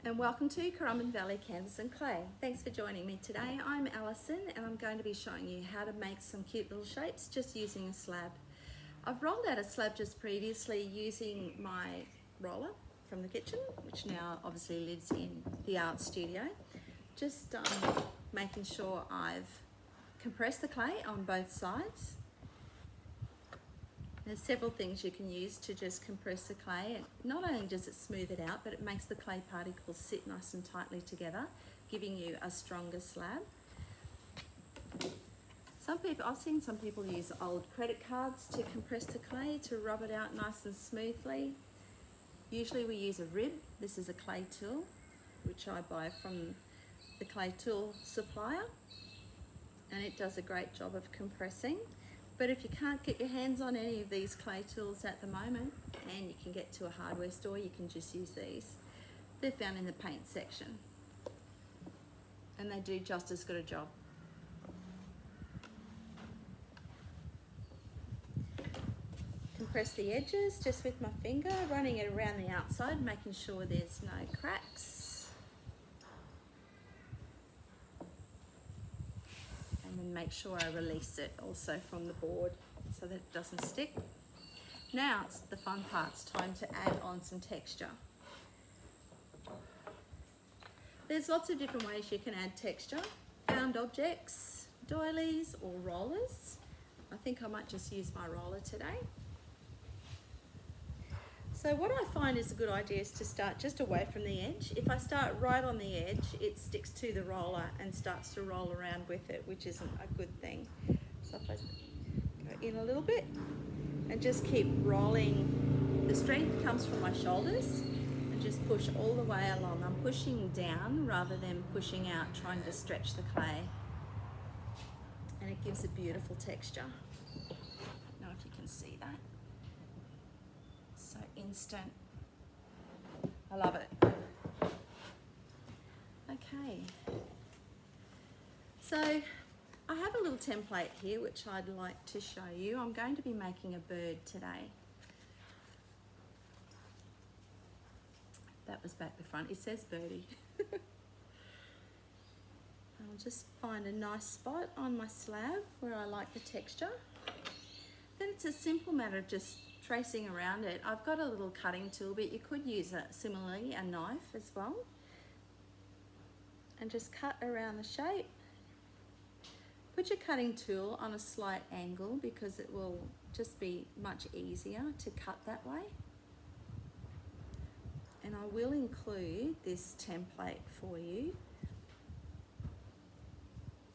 And welcome to Currumbin Valley Canvas and Clay. Thanks for joining me today. I'm Alison and I'm going to be showing you how to make some cute little shapes just using a slab. I've rolled out a slab just previously using my roller from the kitchen, which now obviously lives in the art studio. Just making sure I've compressed the clay on both sides. There's several things you can use to just compress the clay. Not only does it smooth it out, but it makes the clay particles sit nice and tightly together, giving you a stronger slab. I've seen some people use old credit cards to compress the clay to rub it out nice and smoothly. Usually we use a rib. This is a clay tool, which I buy from the clay tool supplier, and it does a great job of compressing. But if you can't get your hands on any of these clay tools at the moment, and you can get to a hardware store, you can just use these. They're found in the paint section, and they do just as good a job. Compress the edges just with my finger, running it around the outside, making sure there's no cracks. And then make sure I release it also from the board so that it doesn't stick. Now it's the fun part. It's time to add on some texture. There's lots of different ways you can add texture. Found objects, doilies or rollers. I think I might just use my roller today. So what I find is a good idea is to start just away from the edge. If I start right on the edge, it sticks to the roller and starts to roll around with it, which isn't a good thing. So if I go in a little bit and just keep rolling, the strength comes from my shoulders, and just push all the way along. I'm pushing down rather than pushing out, trying to stretch the clay. And it gives a beautiful texture. I don't know if you can see that. So instant. I love it. Okay. So I have a little template here which I'd like to show you. I'm going to be making a bird today. That was back the front. It says Birdie. I'll just find a nice spot on my slab where I like the texture. Then it's a simple matter of just tracing around it. I've got a little cutting tool, but you could use similarly a knife as well, and just cut around the shape. Put your cutting tool on a slight angle because it will just be much easier to cut that way. And I will include this template for you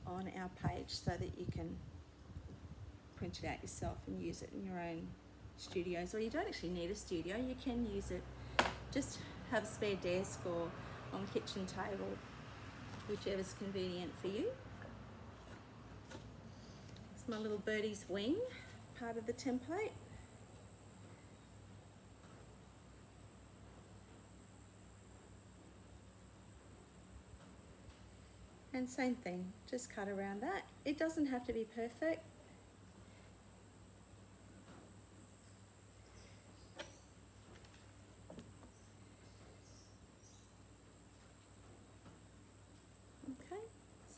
on our page so that you can print it out yourself and use it in your own studios, or you don't actually need a studio. You can use it, just have a spare desk or on the kitchen table, whichever's convenient for you. It's my little birdie's wing, part of the template. And same thing, just cut around that. It doesn't have to be perfect.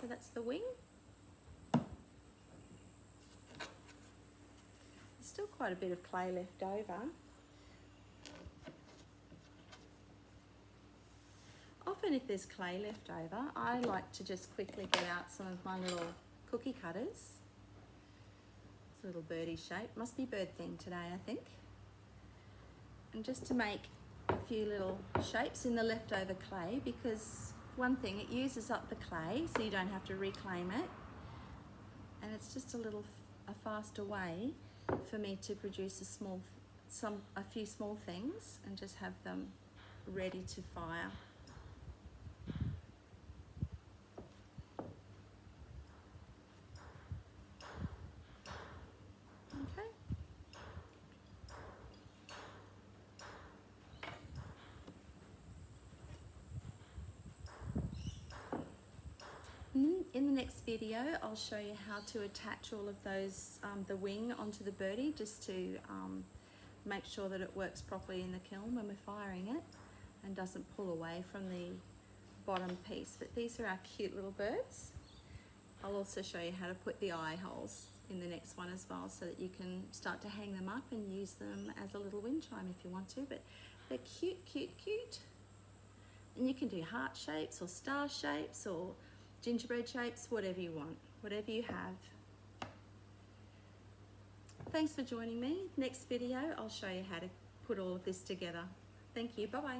So that's the wing. There's still quite a bit of clay left over. Often if there's clay left over, I like to just quickly get out some of my little cookie cutters. It's a little birdie shape. Must be bird themed today, I think. And just to make a few little shapes in the leftover clay, because one thing, it uses up the clay so you don't have to reclaim it, and it's just a faster way for me to produce a few small things and just have them ready to fire. Okay. In the next video, I'll show you how to attach all of those, the wing onto the birdie, just to make sure that it works properly in the kiln when we're firing it. and doesn't pull away from the bottom piece. But these are our cute little birds. I'll also show you how to put the eye holes in the next one as well, so that you can start to hang them up and use them as a little wind chime if you want to. But they're cute, cute, cute. And you can do heart shapes or star shapes or gingerbread shapes, whatever you want, whatever you have. Thanks for joining me. Next video, I'll show you how to put all of this together. Thank you. Bye-bye.